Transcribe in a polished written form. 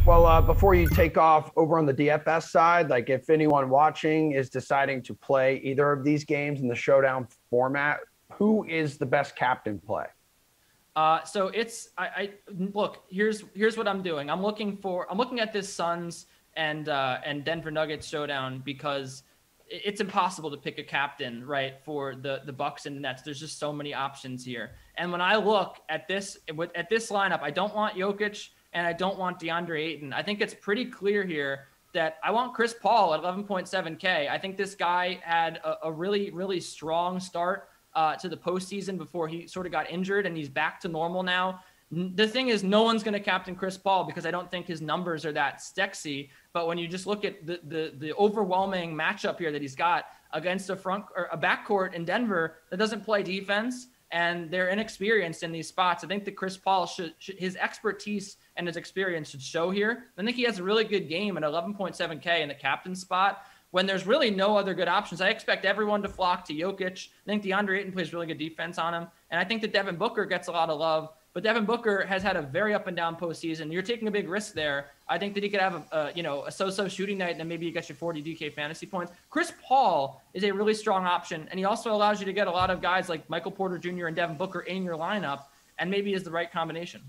Well, before you take off over on the DFS side, like if anyone watching is deciding to play either of these games in the showdown format, who is the best captain play? So it's I look, here's what I'm doing. I'm looking at this Suns and Denver Nuggets showdown because it's impossible to pick a captain, right, for the Bucks and the Nets. There's just so many options here. And when I look at this lineup, I don't want Jokic and I don't want DeAndre Ayton. I think it's pretty clear here that I want Chris Paul at 11.7K. I think this guy had a really, really strong start to the postseason before he sort of got injured, and he's back to normal now. The thing is, no one's going to captain Chris Paul because I don't think his numbers are that sexy. But when you just look at the overwhelming matchup here that he's got against a backcourt in Denver that doesn't play defense and they're inexperienced in these spots, I think that Chris Paul should his expertise and his experience should show here. I think he has a really good game at 11.7K in the captain spot when there's really no other good options. I expect everyone to flock to Jokic. I think DeAndre Ayton plays really good defense on him. And I think that Devin Booker gets a lot of love. But Devin Booker has had a very up and down postseason. You're taking a big risk there. I think that he could have a so-so shooting night and then maybe you get your 40 DK fantasy points. Chris Paul is a really strong option. And he also allows you to get a lot of guys like Michael Porter Jr. and Devin Booker in your lineup and maybe is the right combination.